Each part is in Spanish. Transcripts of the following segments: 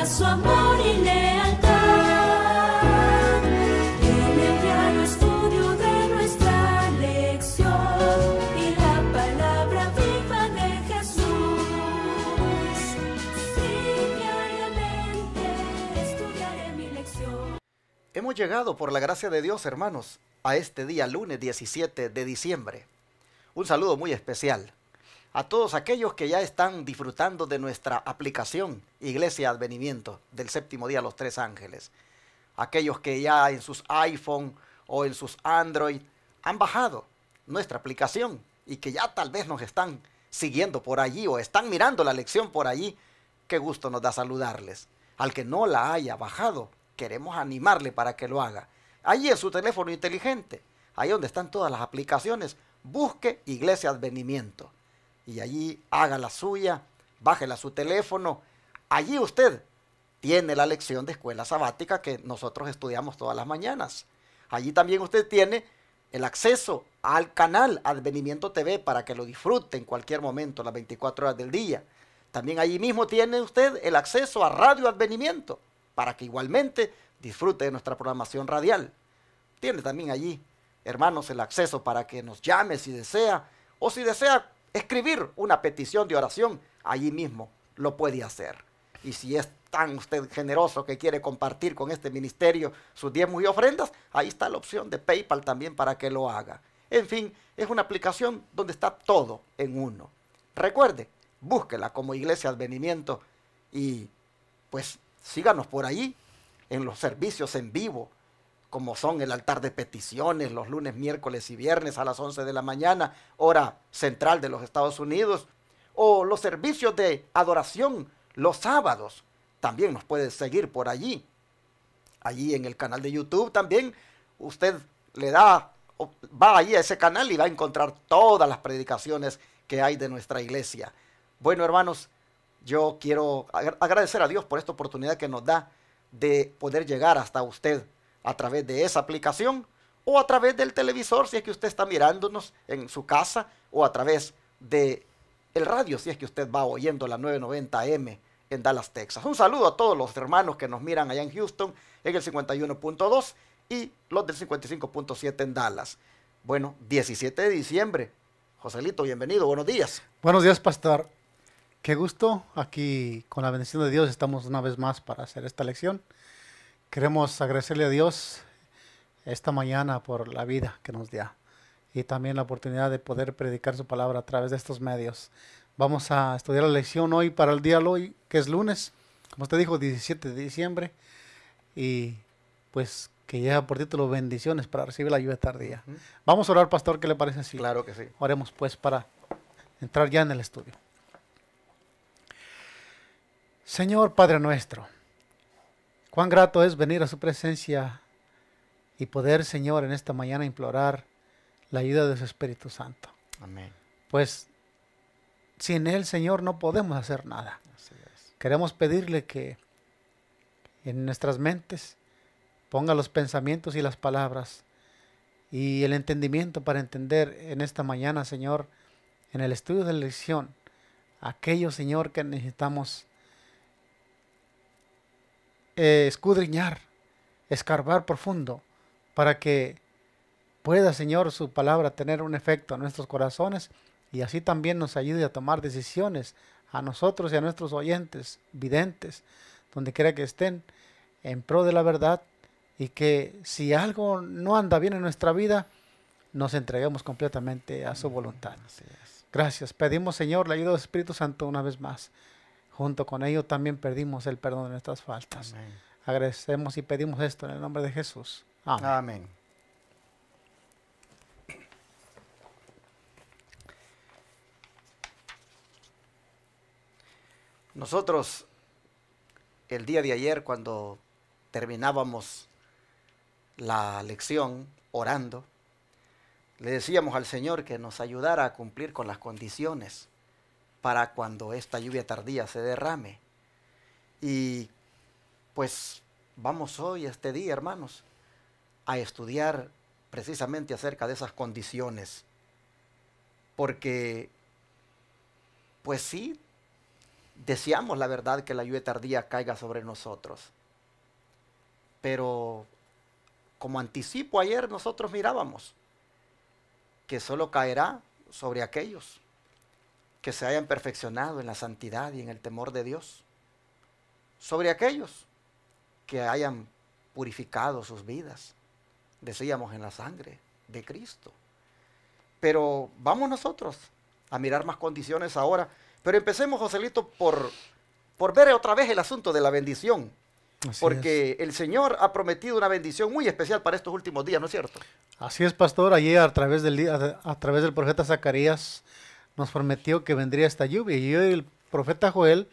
su amor y lealtad. En el diario estudio de nuestra lección y la palabra viva de Jesús. Sí, diariamente estudiaré mi lección. Hemos llegado por la gracia de Dios, hermanos, a este día lunes 17 de diciembre. Un saludo muy especial a todos aquellos que ya están disfrutando de nuestra aplicación Iglesia Advenimiento del séptimo día Los Tres Ángeles. Aquellos que ya en sus iPhone o en sus Android han bajado nuestra aplicación y que ya tal vez nos están siguiendo por allí o están mirando la lección por allí. Qué gusto nos da saludarles. Al que no la haya bajado, queremos animarle para que lo haga. Allí en su teléfono inteligente, ahí donde están todas las aplicaciones, busque Iglesia Advenimiento. Y allí haga la suya, bájela a su teléfono. Allí usted tiene la lección de escuela sabática que nosotros estudiamos todas las mañanas. Allí también usted tiene el acceso al canal Advenimiento TV para que lo disfrute en cualquier momento, las 24 horas del día. También allí mismo tiene usted el acceso a Radio Advenimiento para que igualmente disfrute de nuestra programación radial. Tiene también allí, hermanos, el acceso para que nos llame si desea, o si desea escribir una petición de oración, allí mismo lo puede hacer. Y si es tan usted generoso que quiere compartir con este ministerio sus diezmos y ofrendas, ahí está la opción de PayPal también para que lo haga. En fin, es una aplicación donde está todo en uno. Recuerde, búsquela como Iglesia Advenimiento y pues síganos por ahí en los servicios en vivo, como son el altar de peticiones los lunes, miércoles y viernes a las 11 de la mañana, hora central de los Estados Unidos, o los servicios de adoración los sábados. También nos puede seguir por allí. Allí en el canal de YouTube también usted va allí a ese canal y va a encontrar todas las predicaciones que hay de nuestra iglesia. Bueno, hermanos, yo quiero agradecer a Dios por esta oportunidad que nos da de poder llegar hasta usted a través de esa aplicación o a través del televisor si es que usted está mirándonos en su casa, o a través de el radio si es que usted va oyendo la 990M en Dallas, Texas. Un saludo a todos los hermanos que nos miran allá en Houston en el 51.2 y los del 55.7 en Dallas. Bueno, 17 de diciembre. Joselito, bienvenido, buenos días. Buenos días, pastor. Qué gusto, aquí con la bendición de Dios estamos una vez más para hacer esta lección. Queremos agradecerle a Dios esta mañana por la vida que nos da y también la oportunidad de poder predicar su palabra a través de estos medios. Vamos a estudiar la lección hoy para el día de hoy, que es lunes, como usted dijo, 17 de diciembre, y pues que lleva por título bendiciones para recibir la lluvia tardía. Vamos a orar, pastor, ¿qué le parece así? Claro que sí. Oremos pues para entrar ya en el estudio. Señor Padre nuestro, cuán grato es venir a su presencia y poder, Señor, en esta mañana implorar la ayuda de su Espíritu Santo. Amén. Pues sin Él, Señor, no podemos hacer nada. Así es. Queremos pedirle que en nuestras mentes ponga los pensamientos y las palabras y el entendimiento para entender en esta mañana, Señor, en el estudio de la lección, aquello, Señor, que necesitamos escudriñar, escarbar profundo, para que pueda, Señor, su palabra tener un efecto en nuestros corazones y así también nos ayude a tomar decisiones a nosotros y a nuestros oyentes, videntes, donde quiera que estén, en pro de la verdad, y que si algo no anda bien en nuestra vida, nos entreguemos completamente a su voluntad. Así es. Gracias. Pedimos, Señor, la ayuda del Espíritu Santo una vez más. Junto con ello también pedimos el perdón de nuestras faltas. Amén. Agradecemos y pedimos esto en el nombre de Jesús. Amén. Amén. Nosotros, el día de ayer, cuando terminábamos la lección orando, le decíamos al Señor que nos ayudara a cumplir con las condiciones para cuando esta lluvia tardía se derrame. Y pues vamos hoy, este día, hermanos, a estudiar precisamente acerca de esas condiciones. Porque, pues sí, deseamos la verdad que la lluvia tardía caiga sobre nosotros. Pero como anticipo ayer nosotros mirábamos que solo caerá sobre aquellos que se hayan perfeccionado en la santidad y en el temor de Dios, sobre aquellos que hayan purificado sus vidas, decíamos, en la sangre de Cristo. Pero vamos nosotros a mirar más condiciones ahora. Pero empecemos, Joselito, por ver otra vez el asunto de la bendición. Así Porque el Señor ha prometido una bendición muy especial para estos últimos días, ¿no es cierto? Así es, pastor. Ayer a través del profeta Zacarías nos prometió que vendría esta lluvia. Y hoy el profeta Joel,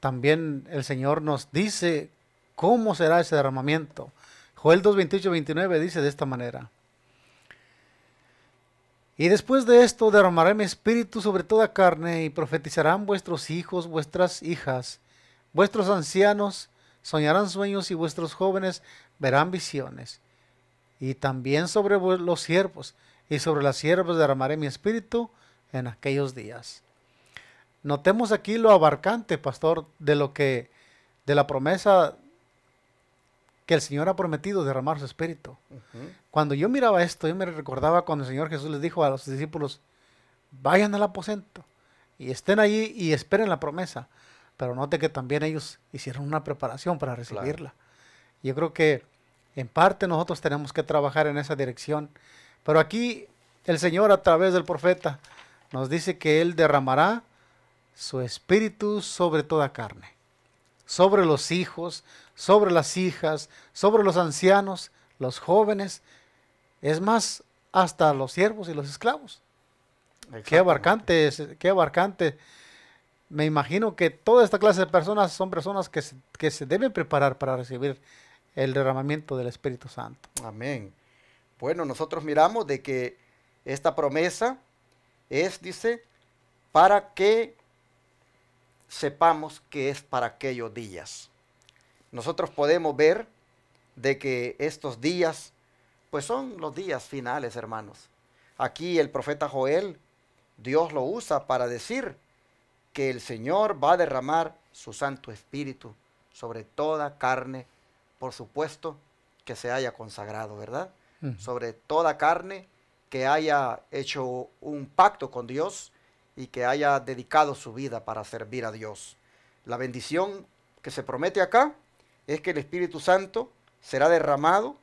también el Señor nos dice cómo será ese derramamiento. Joel 2:28-29 dice de esta manera: y después de esto derramaré mi espíritu sobre toda carne, y profetizarán vuestros hijos, vuestras hijas, vuestros ancianos soñarán sueños, y vuestros jóvenes verán visiones. Y también sobre los siervos y sobre las siervas derramaré mi espíritu en aquellos días. Notemos aquí lo abarcante, pastor, de la promesa que el Señor ha prometido derramar su espíritu. Cuando yo miraba esto, yo me recordaba cuando el Señor Jesús les dijo a los discípulos: vayan al aposento y estén allí y esperen la promesa. Pero note que también ellos hicieron una preparación para recibirla. Claro. Yo creo que en parte nosotros tenemos que trabajar en esa dirección. Pero aquí el Señor, a través del profeta, nos dice que Él derramará su espíritu sobre toda carne, sobre los hijos, sobre las hijas, sobre los ancianos, los jóvenes, es más, hasta los siervos y los esclavos. Qué abarcante. Me imagino que toda esta clase de personas son personas que se deben preparar para recibir el derramamiento del Espíritu Santo. Amén. Bueno, nosotros miramos de que esta promesa es, dice, para que sepamos que es para aquellos días. Nosotros podemos ver de que estos días, pues son los días finales, hermanos. Aquí el profeta Joel, Dios lo usa para decir que el Señor va a derramar su Santo Espíritu sobre toda carne, por supuesto, que se haya consagrado, ¿verdad? Sobre toda carne que haya hecho un pacto con Dios y que haya dedicado su vida para servir a Dios. La bendición que se promete acá es que el Espíritu Santo será derramado,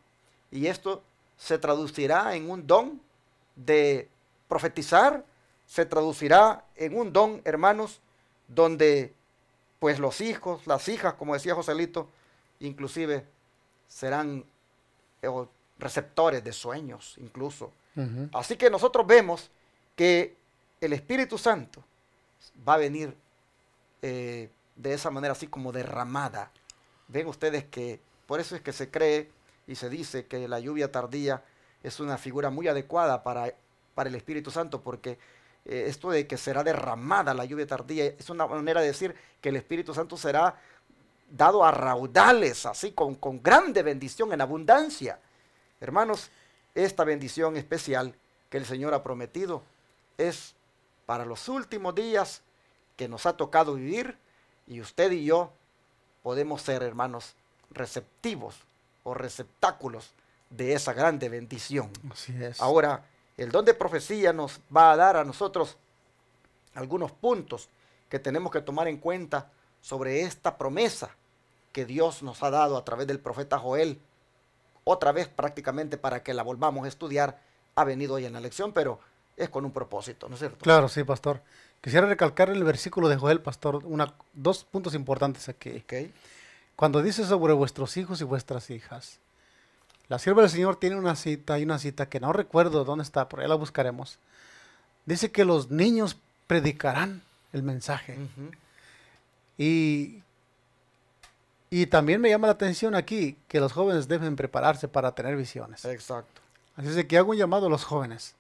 y esto se traducirá en un don de profetizar, se traducirá en un don, hermanos, donde pues los hijos, las hijas, como decía Joselito, inclusive serán receptores de sueños, incluso. Así que nosotros vemos que el Espíritu Santo va a venir de esa manera así como derramada. Ven ustedes que por eso es que se cree y se dice que la lluvia tardía es una figura muy adecuada para el Espíritu Santo, porque esto de que será derramada la lluvia tardía es una manera de decir que el Espíritu Santo será dado a raudales, así con grande bendición, en abundancia. Hermanos, esta bendición especial que el Señor ha prometido es para los últimos días que nos ha tocado vivir, y usted y yo podemos ser, hermanos, receptivos o receptáculos de esa grande bendición. Así es. Ahora, el don de profecía nos va a dar a nosotros algunos puntos que tenemos que tomar en cuenta sobre esta promesa que Dios nos ha dado a través del profeta Joel. Otra vez prácticamente para que la volvamos a estudiar, ha venido hoy en la lección, pero es con un propósito, ¿no es cierto? Claro, sí, pastor. Quisiera recalcar el versículo de Joel, pastor, dos puntos importantes aquí. Okay. Cuando dice sobre vuestros hijos y vuestras hijas, la sierva del Señor tiene una cita, hay una cita que no recuerdo dónde está, por ahí la buscaremos. Dice que los niños predicarán el mensaje. Y también me llama la atención aquí que los jóvenes deben prepararse para tener visiones. Exacto. Así es que hago un llamado a los jóvenes.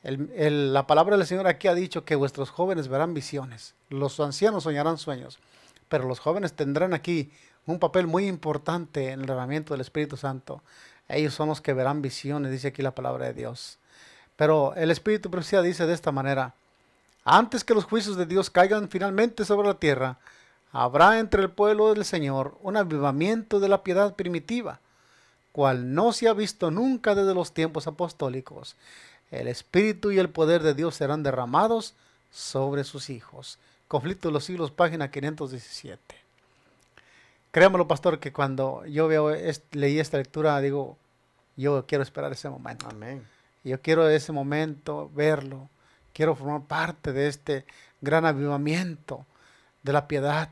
La palabra del Señor aquí ha dicho que vuestros jóvenes verán visiones, los ancianos soñarán sueños, pero los jóvenes tendrán aquí un papel muy importante en el derramamiento del Espíritu Santo. Ellos son los que verán visiones, dice aquí la palabra de Dios. Pero el Espíritu de profecía dice de esta manera: Antes que los juicios de Dios caigan finalmente sobre la tierra, habrá entre el pueblo del Señor un avivamiento de la piedad primitiva, cual no se ha visto nunca desde los tiempos apostólicos. El Espíritu y el poder de Dios serán derramados sobre sus hijos. Conflicto de los siglos, página 517. Créamelo, pastor, que cuando yo leí esta lectura, digo, yo quiero esperar ese momento. Amén. Yo quiero ese momento verlo. Quiero formar parte de este gran avivamiento de la piedad.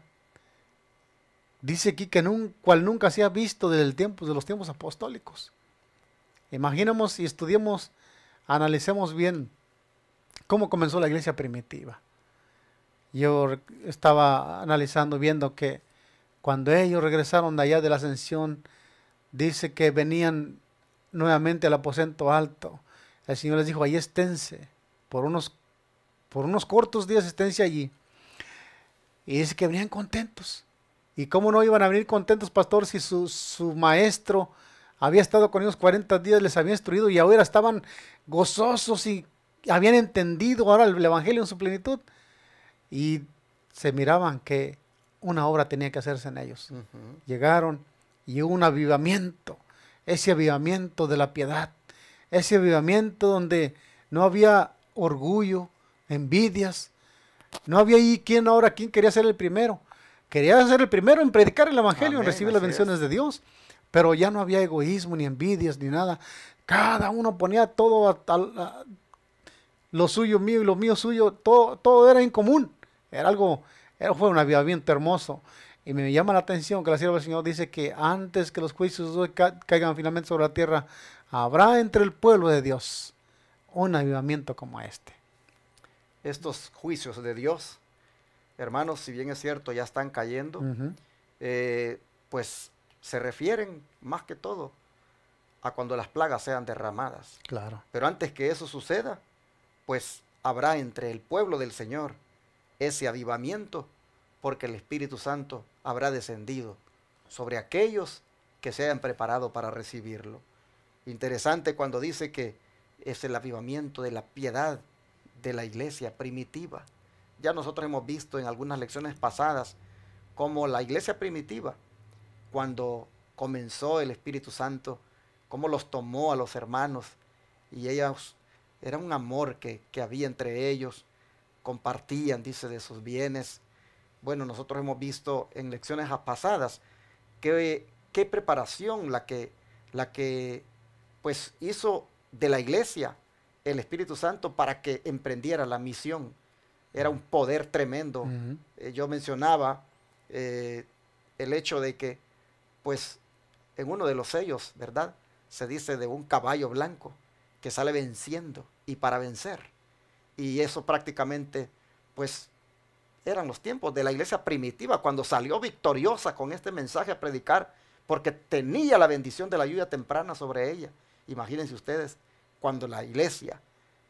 Dice aquí que cual nunca se ha visto desde el tiempo de los tiempos apostólicos. Imaginemos y estudiemos, analicemos bien cómo comenzó la iglesia primitiva. Yo estaba analizando, viendo que cuando ellos regresaron de allá de la ascensión, dice que venían nuevamente al aposento alto. El Señor les dijo, ahí esténse, por unos cortos días esténse allí. Y dice que venían contentos. ¿Y cómo no iban a venir contentos, pastor, si su maestro había estado con ellos 40 días, les había instruido y ahora estaban gozosos y habían entendido ahora el evangelio en su plenitud? Y se miraban que una obra tenía que hacerse en ellos. Llegaron y hubo un avivamiento, ese avivamiento de la piedad, ese avivamiento donde no había orgullo, envidias, no había ahí quién quería ser el primero. Quería ser el primero en predicar el evangelio, en recibir las bendiciones de Dios, pero ya no había egoísmo, ni envidias, ni nada. Cada uno ponía todo lo suyo mío y lo mío suyo, todo era en común. Fue un avivamiento hermoso. Y me llama la atención que la sierva del Señor dice que antes que los juicios caigan finalmente sobre la tierra, habrá entre el pueblo de Dios un avivamiento como este. Estos juicios de Dios, hermanos, si bien es cierto, ya están cayendo, pues se refieren más que todo a cuando las plagas sean derramadas. Claro. Pero antes que eso suceda, pues habrá entre el pueblo del Señor ese avivamiento, porque el Espíritu Santo habrá descendido sobre aquellos que se hayan preparado para recibirlo. Interesante cuando dice que es el avivamiento de la piedad de la iglesia primitiva. Ya nosotros hemos visto en algunas lecciones pasadas cómo la iglesia primitiva, cuando comenzó el Espíritu Santo, cómo los tomó a los hermanos, y ellos, era un amor que había entre ellos, compartían, dice, de sus bienes. Bueno, nosotros hemos visto en lecciones pasadas qué preparación la que pues hizo de la iglesia el Espíritu Santo para que emprendiera la misión. Era un poder tremendo. Yo mencionaba el hecho de que, pues, en uno de los sellos, ¿verdad?, se dice de un caballo blanco que sale venciendo y para vencer. Y eso prácticamente, pues, eran los tiempos de la iglesia primitiva, cuando salió victoriosa con este mensaje a predicar, porque tenía la bendición de la lluvia temprana sobre ella. Imagínense ustedes, cuando la iglesia,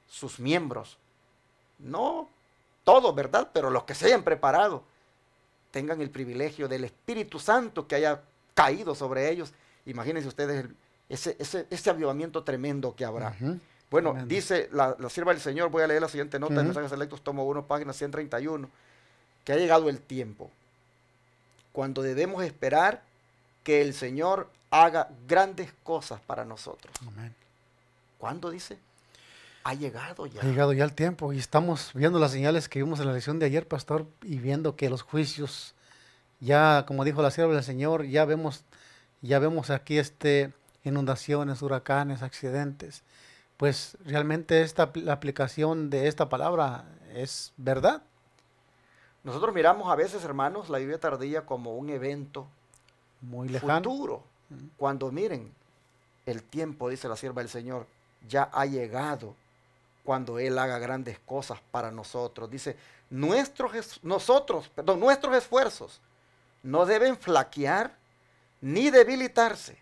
sus miembros, no todos, ¿verdad?, pero los que se hayan preparado, tengan el privilegio del Espíritu Santo que haya caído sobre ellos. Imagínense ustedes ese avivamiento tremendo que habrá. Bueno, tremendo. Dice la sierva del Señor, voy a leer la siguiente nota de Mensajes Selectos, tomo 1, página 131, que ha llegado el tiempo cuando debemos esperar que el Señor haga grandes cosas para nosotros. Amén. ¿Cuándo dice? Ha llegado ya. Ha llegado ya el tiempo y estamos viendo las señales que vimos en la lección de ayer, pastor, y viendo que los juicios, ya como dijo la sierva del Señor, ya vemos aquí inundaciones, huracanes, accidentes. Pues realmente la aplicación de esta palabra es verdad. Nosotros miramos a veces, hermanos, la lluvia tardía como un evento muy lejano, futuro. Cuando miren, el tiempo, dice la sierva del Señor, ya ha llegado cuando Él haga grandes cosas para nosotros. Dice, nuestros esfuerzos no deben flaquear ni debilitarse.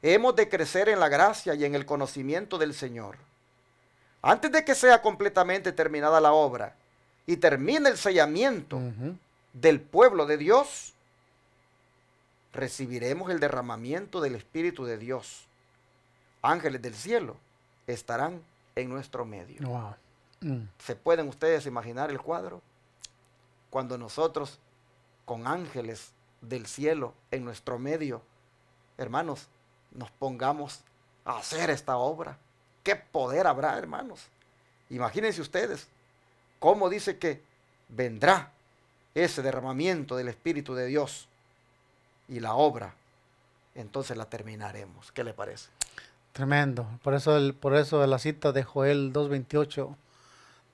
Hemos de crecer en la gracia y en el conocimiento del Señor. Antes de que sea completamente terminada la obra y termine el sellamiento del pueblo de Dios, recibiremos el derramamiento del Espíritu de Dios. Ángeles del cielo estarán en nuestro medio. Wow. Mm. ¿Se pueden ustedes imaginar el cuadro? Cuando nosotros, con ángeles del cielo en nuestro medio, hermanos, nos pongamos a hacer esta obra. ¿Qué poder habrá, hermanos? Imagínense ustedes cómo dice que vendrá ese derramamiento del Espíritu de Dios y la obra, entonces la terminaremos. ¿Qué le parece? Tremendo. Por eso la cita de Joel 2:28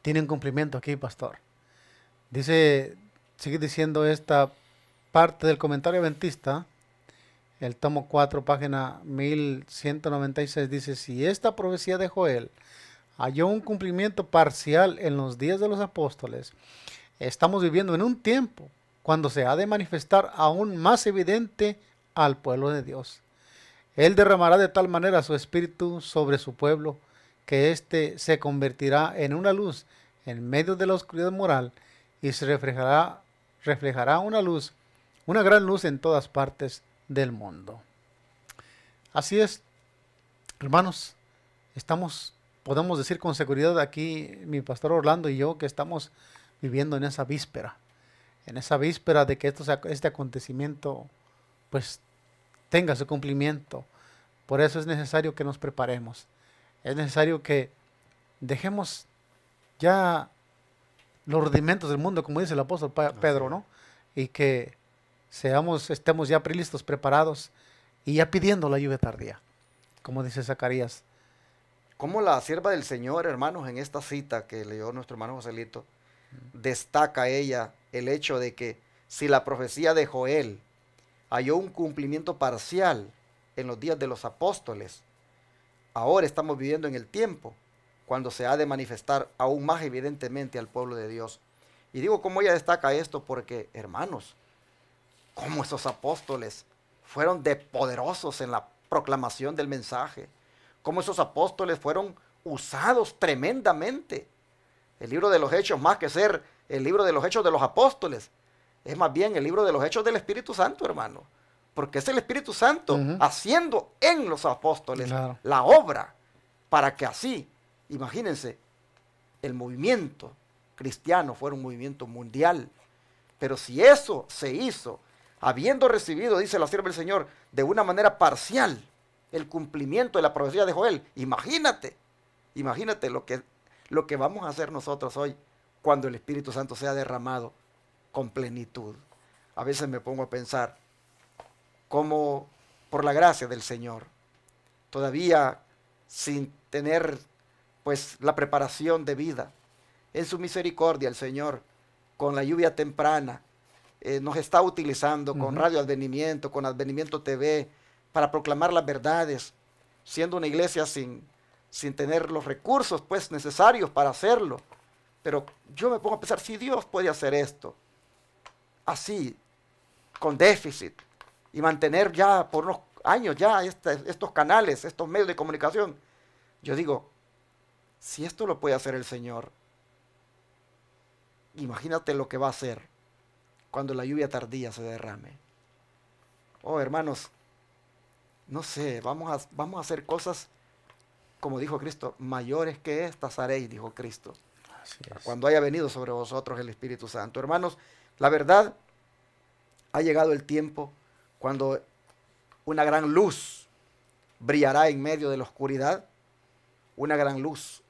tiene un cumplimiento aquí, pastor. Dice, sigue diciendo esta parte del comentario adventista, el tomo 4, página 1196, dice, si esta profecía de Joel halló un cumplimiento parcial en los días de los apóstoles, estamos viviendo en un tiempo cuando se ha de manifestar aún más evidente al pueblo de Dios. Él derramará de tal manera su espíritu sobre su pueblo que éste se convertirá en una luz en medio de la oscuridad moral y se reflejará una luz, una gran luz en todas partes del mundo. Así es, hermanos, podemos decir con seguridad aquí, mi pastor Orlando y yo, que estamos viviendo en esa víspera de que este acontecimiento pues tenga su cumplimiento. Por eso es necesario que nos preparemos. Es necesario que dejemos ya los rudimentos del mundo, como dice el apóstol Pedro, ¿no? Y que estemos ya listos, preparados y ya pidiendo la lluvia tardía, como dice Zacarías. Como la sierva del Señor, hermanos, en esta cita que leyó nuestro hermano Joselito, destaca ella el hecho de que si la profecía de Joel halló un cumplimiento parcial en los días de los apóstoles, ahora estamos viviendo en el tiempo cuando se ha de manifestar aún más evidentemente al pueblo de Dios. Y digo cómo ella destaca esto porque, hermanos, cómo esos apóstoles fueron de poderosos en la proclamación del mensaje, cómo esos apóstoles fueron usados tremendamente. El libro de los Hechos, más que ser el libro de los Hechos de los apóstoles, es más bien el libro de los Hechos del Espíritu Santo, hermano. Porque es el Espíritu Santo haciendo en los apóstoles la obra para que así, imagínense, el movimiento cristiano fuera un movimiento mundial. Pero si eso se hizo, habiendo recibido, dice la sierva del Señor, de una manera parcial, el cumplimiento de la profecía de Joel, imagínate lo que vamos a hacer nosotros hoy cuando el Espíritu Santo sea derramado con plenitud. A veces me pongo a pensar cómo por la gracia del Señor, todavía sin tener pues la preparación debida, en su misericordia el Señor, con la lluvia temprana, nos está utilizando con Radio Advenimiento, con Advenimiento TV, para proclamar las verdades, siendo una iglesia sin tener los recursos pues necesarios para hacerlo. Pero yo me pongo a pensar, si Dios puede hacer esto, así, con déficit, y mantener ya por unos años ya estos canales, estos medios de comunicación, yo digo, si esto lo puede hacer el Señor, imagínate lo que va a hacer cuando la lluvia tardía se derrame. Oh, hermanos, no sé, vamos a hacer cosas, como dijo Cristo, mayores que estas haréis, dijo Cristo, cuando haya venido sobre vosotros el Espíritu Santo. Hermanos, la verdad, ha llegado el tiempo cuando una gran luz brillará en medio de la oscuridad, una gran luz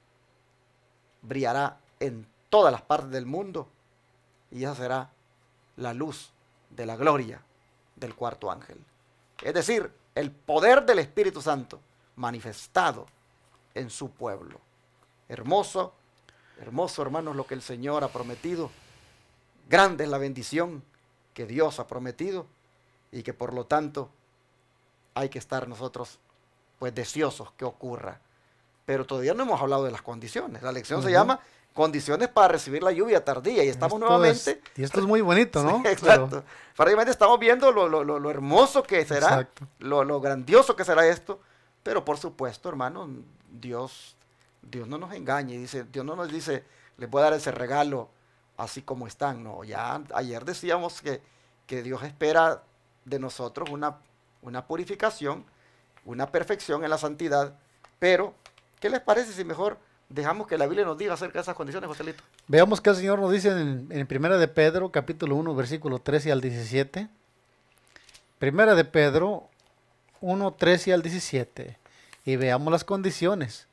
brillará en todas las partes del mundo, y esa será la luz de la gloria del cuarto ángel. Es decir, el poder del Espíritu Santo manifestado en su pueblo. Hermoso, hermoso, hermanos, lo que el Señor ha prometido. Grande es la bendición que Dios ha prometido y que por lo tanto hay que estar nosotros pues deseosos que ocurra. Pero todavía no hemos hablado de las condiciones. La lección se llama condiciones para recibir la lluvia tardía y estamos nuevamente... y esto es muy bonito, ¿no? Sí, exacto. Prácticamente estamos viendo lo hermoso que será, lo grandioso que será esto, pero por supuesto, hermano, Dios no nos engañe, Dios no nos dice, les voy a dar ese regalo así como están. No, ya ayer decíamos que Dios espera de nosotros una purificación, una perfección en la santidad, pero ¿qué les parece si mejor Dejamos que la Biblia nos diga acerca de esas condiciones, Joselito. Veamos qué el Señor nos dice en Primera de Pedro, capítulo 1, versículo 13 al 17. Primera de Pedro 1, 13 al 17. Y veamos las condiciones,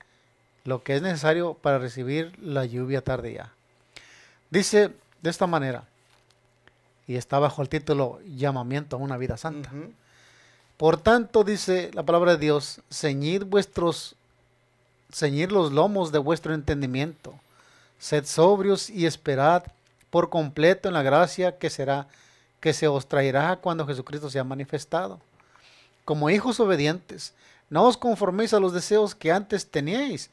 lo que es necesario para recibir la lluvia tardía. Dice de esta manera, y está bajo el título Llamamiento a una vida santa. Ujú. Por tanto, dice la palabra de Dios, ceñid los lomos de vuestro entendimiento, sed sobrios y esperad por completo en la gracia que se os traerá cuando Jesucristo sea manifestado. Como hijos obedientes, no os conforméis a los deseos que antes teníais,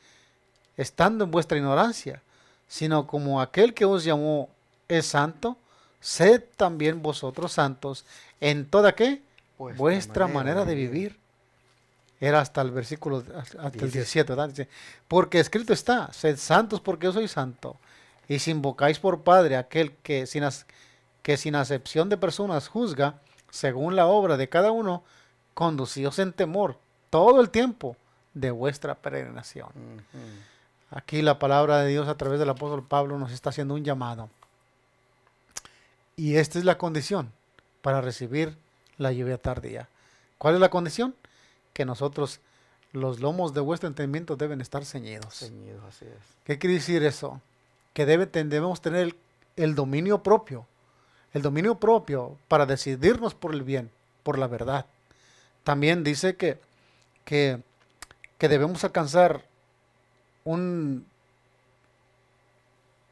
estando en vuestra ignorancia, sino como aquel que os llamó es santo, sed también vosotros santos en toda ¿qué? Vuestra manera de vivir. Era hasta el versículo, hasta el 17, ¿verdad? Dice, porque escrito está, sed santos porque yo soy santo. Y si invocáis por Padre aquel que sin acepción de personas juzga, según la obra de cada uno, conducíos en temor todo el tiempo de vuestra peregrinación. Ujú. Aquí la palabra de Dios a través del apóstol Pablo nos está haciendo un llamado. Y esta es la condición para recibir la lluvia tardía. ¿Cuál es la condición? Que nosotros, los lomos de vuestro entendimiento deben estar ceñidos. Ceñido, así es. ¿Qué quiere decir eso? Que debemos tener el dominio propio. El dominio propio para decidirnos por el bien, por la verdad. También dice que debemos alcanzar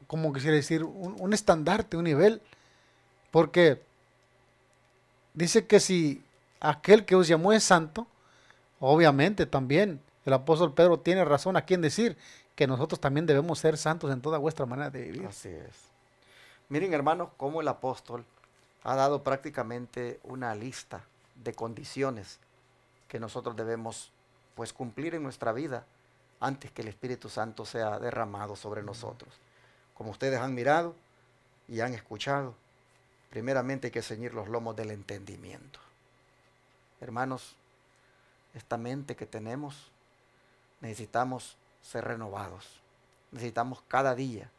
como quisiera decir, un estandarte, un nivel. Porque dice que si aquel que os llamó es santo, obviamente también el apóstol Pedro tiene razón aquí en decir que nosotros también debemos ser santos en toda vuestra manera de vivir. Así es. Miren, hermanos, cómo el apóstol ha dado prácticamente una lista de condiciones que nosotros debemos pues cumplir en nuestra vida antes que el Espíritu Santo sea derramado sobre nosotros. Como ustedes han mirado y han escuchado, primeramente hay que ceñir los lomos del entendimiento. Hermanos, esta mente que tenemos, necesitamos ser renovados. Necesitamos cada día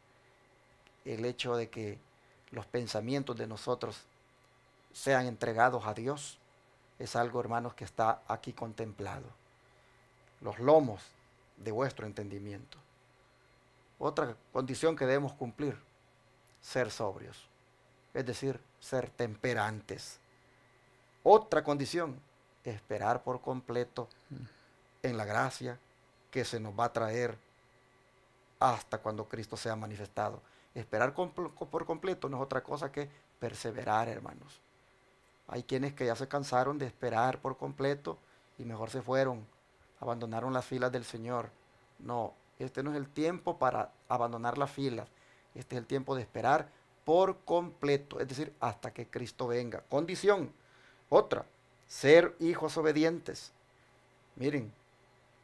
el hecho de que los pensamientos de nosotros sean entregados a Dios. Es algo, hermanos, que está aquí contemplado. Los lomos de vuestro entendimiento. Otra condición que debemos cumplir, ser sobrios. Es decir, ser temperantes. Otra condición, esperar por completo en la gracia que se nos va a traer hasta cuando Cristo sea manifestado. Esperar por completo no es otra cosa que perseverar, hermanos. Hay quienes que ya se cansaron de esperar por completo y mejor se fueron, abandonaron las filas del Señor. No, este no es el tiempo para abandonar las filas. Este es el tiempo de esperar por completo, es decir, hasta que Cristo venga. Condición. Otra, ser hijos obedientes. Miren,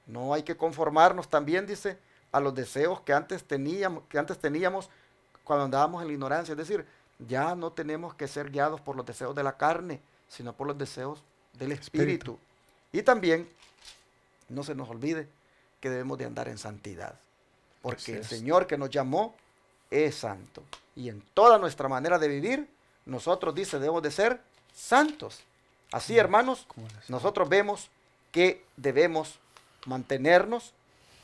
no hay que conformarnos también, dice, a los deseos que antes teníamos cuando andábamos en la ignorancia. Es decir, ya no tenemos que ser guiados por los deseos de la carne, sino por los deseos del Espíritu. Y también, no se nos olvide que debemos de andar en santidad, porque el Señor que nos llamó es santo. Y en toda nuestra manera de vivir, nosotros, dice, debemos de ser santos. Así, hermanos, nosotros vemos que debemos mantenernos,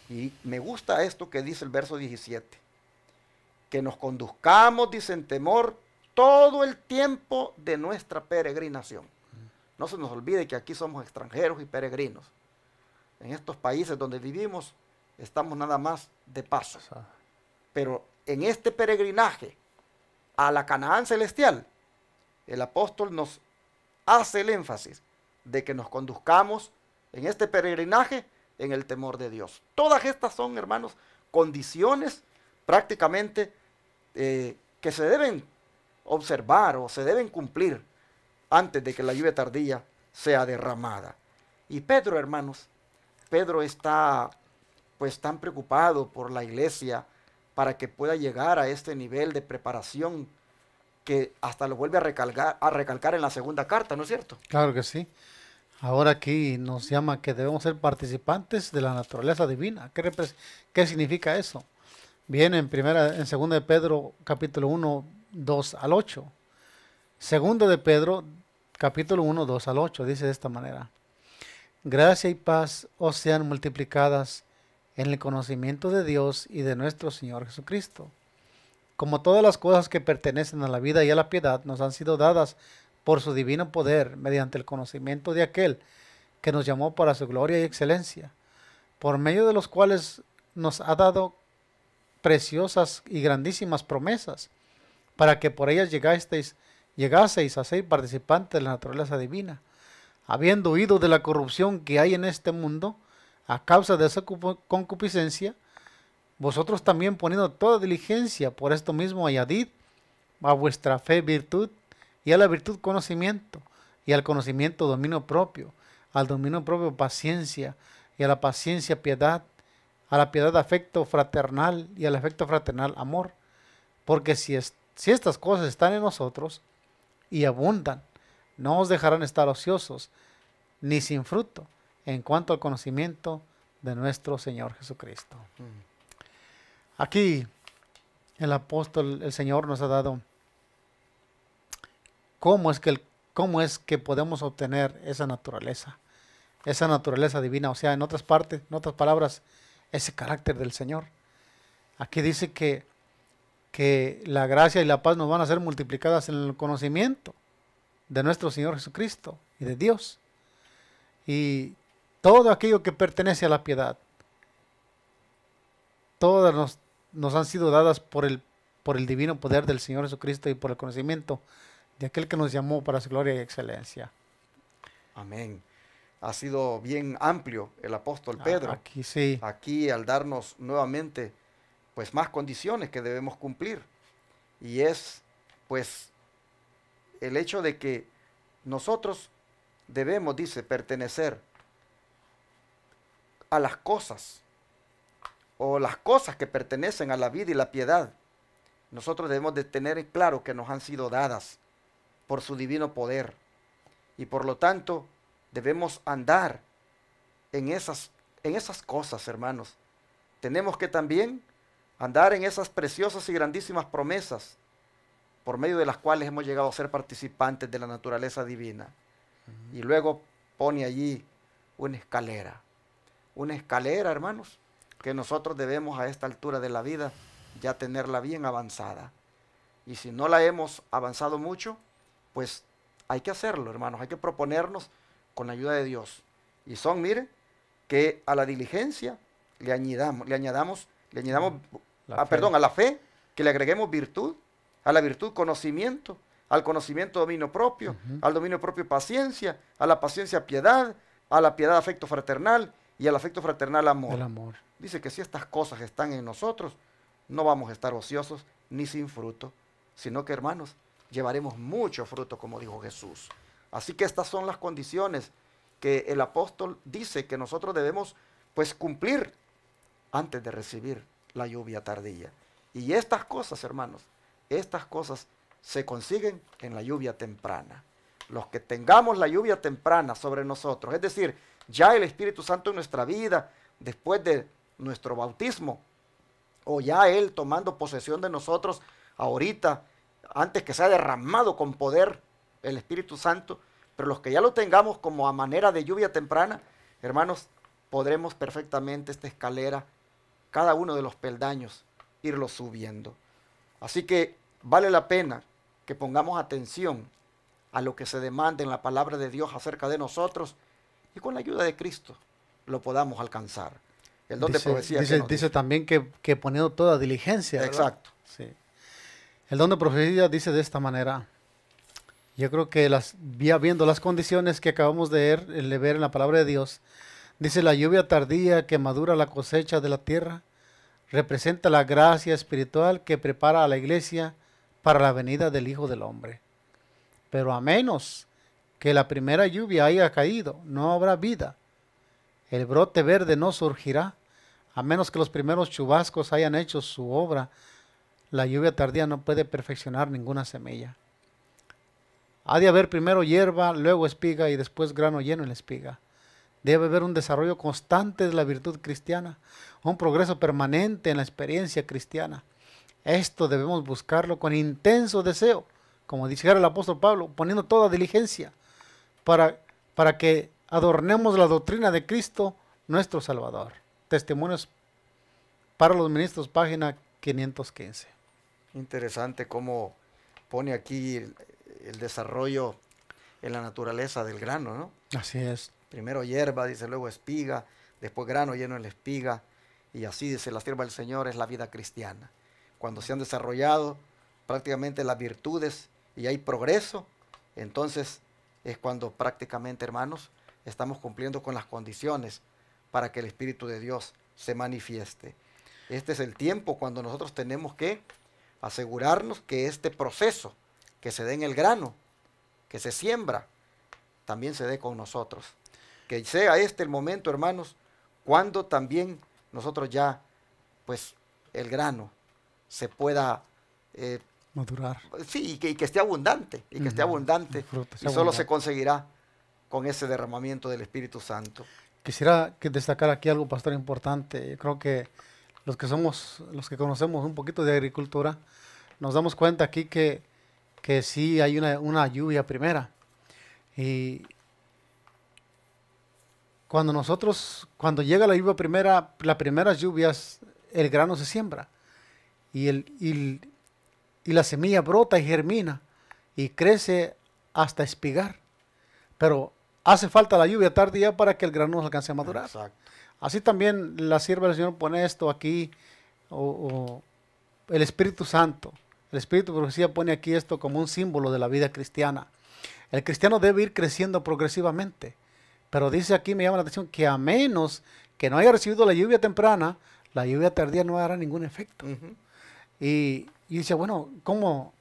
y me gusta esto que dice el verso 17, que nos conduzcamos, dice, en temor todo el tiempo de nuestra peregrinación. No se nos olvide que aquí somos extranjeros y peregrinos. En estos países donde vivimos, estamos nada más de paso. Pero en este peregrinaje a la Canaán celestial, el apóstol nos hace el énfasis de que nos conduzcamos en este peregrinaje en el temor de Dios. Todas estas son, hermanos, condiciones prácticamente que se deben observar o se deben cumplir antes de que la lluvia tardía sea derramada. Y Pedro, hermanos, Pedro está pues tan preocupado por la iglesia para que pueda llegar a este nivel de preparación que hasta lo vuelve a recalcar en la segunda carta, ¿no es cierto? Claro que sí. Ahora aquí nos llama que debemos ser participantes de la naturaleza divina. ¿Qué significa eso? Viene en 2 de Pedro capítulo 1, 2 al 8. Segundo de Pedro capítulo 1, 2 al 8 dice de esta manera: gracia y paz os sean multiplicadas en el conocimiento de Dios y de nuestro Señor Jesucristo. Como todas las cosas que pertenecen a la vida y a la piedad nos han sido dadas por su divino poder, mediante el conocimiento de aquel que nos llamó para su gloria y excelencia, por medio de los cuales nos ha dado preciosas y grandísimas promesas, para que por ellas llegaseis a ser participantes de la naturaleza divina, habiendo huido de la corrupción que hay en este mundo, a causa de esa concupiscencia, vosotros también poniendo toda diligencia, por esto mismo añadid a vuestra fe virtud, y a la virtud conocimiento, y al conocimiento dominio propio, al dominio propio paciencia, y a la paciencia piedad, a la piedad afecto fraternal, y al afecto fraternal amor. Porque si estas cosas están en nosotros y abundan, no os dejarán estar ociosos, ni sin fruto, en cuanto al conocimiento de nuestro Señor Jesucristo. Aquí el apóstol, el Señor nos ha dado cómo es que podemos obtener esa naturaleza divina, o sea, en otras palabras, ese carácter del Señor. Aquí dice que la gracia y la paz nos van a ser multiplicadas en el conocimiento de nuestro Señor Jesucristo y de Dios. Y todo aquello que pertenece a la piedad, todas nos han sido dadas por el divino poder del Señor Jesucristo y por el conocimiento de aquel que nos llamó para su gloria y excelencia. Amén. Ha sido bien amplio el apóstol Pedro. Aquí sí. Aquí al darnos nuevamente pues más condiciones que debemos cumplir. Y es pues el hecho de que nosotros debemos, dice, pertenecer a las cosas, o las cosas que pertenecen a la vida y la piedad. Nosotros debemos de tener claro que nos han sido dadas por su divino poder, y por lo tanto debemos andar en esas cosas, hermanos. Tenemos que también andar en esas preciosas y grandísimas promesas por medio de las cuales hemos llegado a ser participantes de la naturaleza divina. Y luego pone allí una escalera, hermanos, que nosotros debemos a esta altura de la vida ya tenerla bien avanzada. Y si no la hemos avanzado mucho, pues hay que hacerlo, hermanos, hay que proponernos con la ayuda de Dios. Y son, mire, que a la diligencia le añadamos a la fe, que le agreguemos virtud, a la virtud conocimiento, al conocimiento dominio propio, al dominio propio paciencia, a la paciencia piedad, a la piedad afecto fraternal y al afecto fraternal amor. El amor. Dice que si estas cosas están en nosotros, no vamos a estar ociosos ni sin fruto, sino que, hermanos, llevaremos mucho fruto, como dijo Jesús. Así que estas son las condiciones que el apóstol dice que nosotros debemos pues cumplir antes de recibir la lluvia tardía. Y estas cosas, hermanos, estas cosas se consiguen en la lluvia temprana. Los que tengamos la lluvia temprana sobre nosotros, es decir, ya el Espíritu Santo en nuestra vida, después de nuestro bautismo, o ya Él tomando posesión de nosotros ahorita, antes que sea derramado con poder el Espíritu Santo, pero los que ya lo tengamos como a manera de lluvia temprana, hermanos, podremos perfectamente esta escalera, cada uno de los peldaños, irlo subiendo. Así que vale la pena que pongamos atención a lo que se demanda en la palabra de Dios acerca de nosotros y con la ayuda de Cristo lo podamos alcanzar. El don de profecía. Dice también que poniendo toda diligencia, ¿verdad? Exacto. Sí. El don de profecía dice de esta manera. Yo creo que ya viendo las condiciones que acabamos de ver en la palabra de Dios, dice: la lluvia tardía que madura la cosecha de la tierra representa la gracia espiritual que prepara a la iglesia para la venida del Hijo del Hombre. Pero a menos que la primera lluvia haya caído, no habrá vida. El brote verde no surgirá. A menos que los primeros chubascos hayan hecho su obra, la lluvia tardía no puede perfeccionar ninguna semilla. Ha de haber primero hierba, luego espiga y después grano lleno en la espiga. Debe haber un desarrollo constante de la virtud cristiana, un progreso permanente en la experiencia cristiana. Esto debemos buscarlo con intenso deseo, como dijera el apóstol Pablo, poniendo toda diligencia para que adornemos la doctrina de Cristo, nuestro Salvador. Testimonios para los ministros, página 515. Interesante cómo pone aquí el desarrollo en la naturaleza del grano, ¿no? Así es. Primero hierba, dice, luego espiga, después grano lleno en la espiga, y así dice la sierva del Señor es la vida cristiana. Cuando se han desarrollado prácticamente las virtudes y hay progreso, entonces es cuando prácticamente, hermanos, estamos cumpliendo con las condiciones para que el Espíritu de Dios se manifieste. Este es el tiempo cuando nosotros tenemos que asegurarnos que este proceso que se dé en el grano, que se siembra, también se dé con nosotros. Que sea este el momento, hermanos, cuando también nosotros ya, pues, el grano se pueda madurar. Sí, y que esté abundante, y que esté abundante, y solo se conseguirá con ese derramamiento del Espíritu Santo. Quisiera destacar aquí algo, pastor, importante. Yo creo que los que conocemos un poquito de agricultura, nos damos cuenta aquí que sí hay una lluvia primera. Y cuando llega la lluvia primera, las primeras lluvias, el grano se siembra. Y la semilla brota y germina y crece hasta espigar. Pero hace falta la lluvia tardía para que el grano no alcance a madurar. Exacto. Así también la sierva del Señor pone esto aquí, o el Espíritu Santo. El Espíritu de Profecía pone aquí esto como un símbolo de la vida cristiana. El cristiano debe ir creciendo progresivamente. Pero dice aquí, me llama la atención, que a menos que no haya recibido la lluvia temprana, la lluvia tardía no hará ningún efecto. Y dice, bueno, ¿cómo?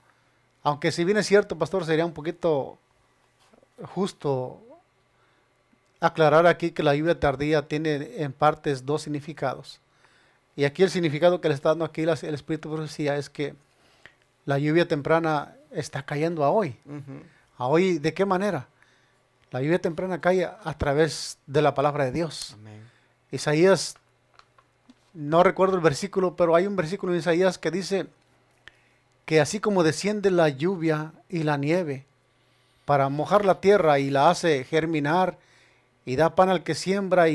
Aunque si bien es cierto, pastor, sería un poquito justo aclarar aquí que la lluvia tardía tiene en partes dos significados. Y aquí el significado que le está dando aquí el Espíritu de Profecía es que la lluvia temprana está cayendo a hoy. ¿A hoy de qué manera? La lluvia temprana cae a través de la palabra de Dios. Amén. Isaías, no recuerdo el versículo, pero hay un versículo en Isaías que dice que así como desciende la lluvia y la nieve para mojar la tierra y la hace germinar y da pan al que siembra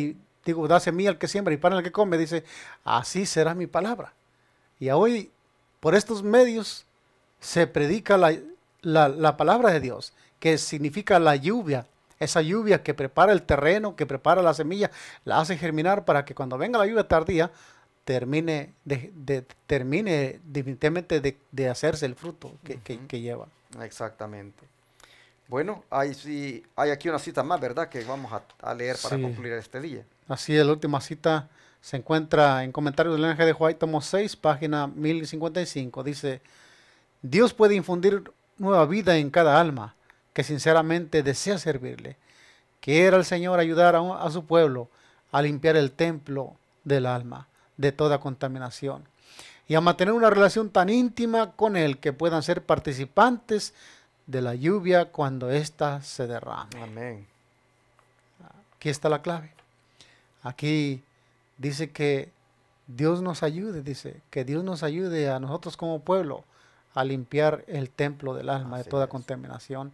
da semilla al que siembra y pan al que come, dice, así será mi palabra. Y hoy, por estos medios, se predica la palabra de Dios, que significa la lluvia, esa lluvia que prepara el terreno, que prepara la semilla, la hace germinar para que cuando venga la lluvia tardía, termine definitivamente de hacerse el fruto que lleva. Exactamente. Bueno, hay aquí una cita más, ¿verdad? Que vamos a leer para concluir este día. Así es, la última cita se encuentra en Comentarios del Lenguaje de White, tomo 6, página 1055. Dice, Dios puede infundir nueva vida en cada alma que sinceramente desea servirle. Quiera el Señor ayudar a su pueblo a limpiar el templo del alma de toda contaminación y a mantener una relación tan íntima con Él que puedan ser participantes de la lluvia cuando ésta se derrame. Amén. Aquí está la clave. Aquí dice que Dios nos ayude, dice que Dios nos ayude a nosotros como pueblo a limpiar el templo del alma de toda contaminación.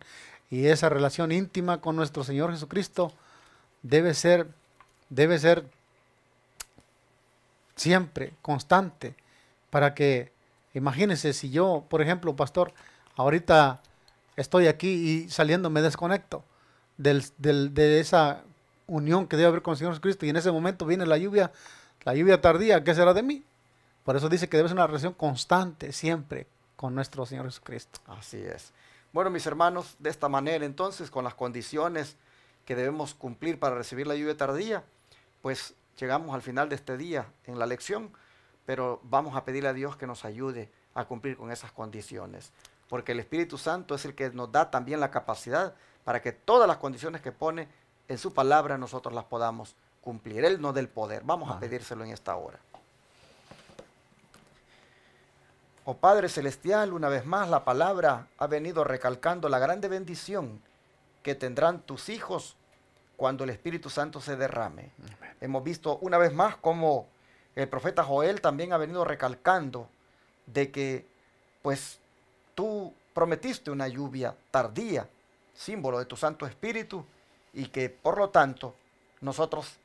Y esa relación íntima con nuestro Señor Jesucristo debe ser siempre constante, para que, imagínense, si yo, por ejemplo, pastor, ahorita estoy aquí y saliendo me desconecto de esa unión que debe haber con el Señor Jesucristo, y en ese momento viene la lluvia tardía, ¿qué será de mí? Por eso dice que debe ser una relación constante siempre con nuestro Señor Jesucristo. Así es. Bueno, mis hermanos, de esta manera entonces, con las condiciones que debemos cumplir para recibir la lluvia tardía, pues llegamos al final de este día en la lección, pero vamos a pedirle a Dios que nos ayude a cumplir con esas condiciones, porque el Espíritu Santo es el que nos da también la capacidad para que todas las condiciones que pone en su palabra nosotros las podamos cumplir. Él nos da el poder. Vamos a pedírselo en esta hora. Oh Padre Celestial, una vez más la palabra ha venido recalcando la grande bendición que tendrán tus hijos cuando el Espíritu Santo se derrame. Amén. Hemos visto una vez más cómo el profeta Joel también ha venido recalcando de que pues tú prometiste una lluvia tardía, símbolo de tu Santo Espíritu, y que por lo tanto nosotros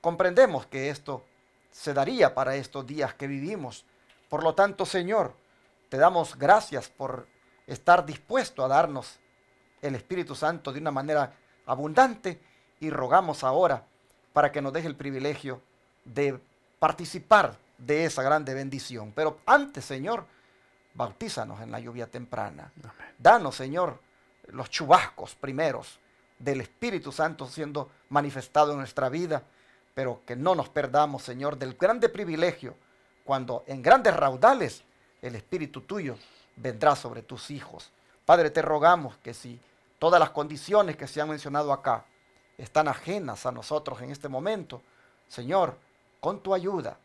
comprendemos que esto se daría para estos días que vivimos. Por lo tanto, Señor, te damos gracias por estar dispuesto a darnos el Espíritu Santo de una manera abundante, y rogamos ahora para que nos deje el privilegio de participar de esa grande bendición. Pero antes, Señor, bautízanos en la lluvia temprana. Amén. Danos, Señor, los chubascos primeros del Espíritu Santo siendo manifestado en nuestra vida, pero que no nos perdamos, Señor, del grande privilegio cuando en grandes raudales el Espíritu tuyo vendrá sobre tus hijos. Padre, te rogamos que si todas las condiciones que se han mencionado acá están ajenas a nosotros en este momento, Señor, con tu ayuda,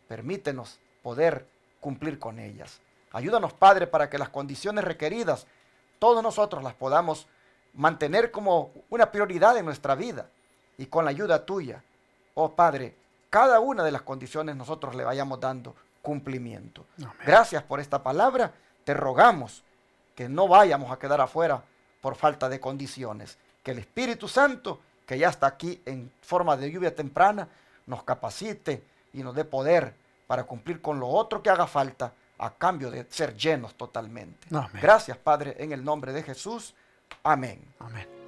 permítenos poder cumplir con ellas. Ayúdanos, Padre, para que las condiciones requeridas, todos nosotros las podamos mantener como una prioridad en nuestra vida, y con la ayuda tuya, oh Padre, cada una de las condiciones nosotros le vayamos dando cumplimiento. Amén. Gracias por esta palabra. Te rogamos que no vayamos a quedar afuera por falta de condiciones. Que el Espíritu Santo, que ya está aquí en forma de lluvia temprana, nos capacite y nos dé poder para cumplir con lo otro que haga falta a cambio de ser llenos totalmente. Amén. Gracias, Padre, en el nombre de Jesús. Amén. Amén.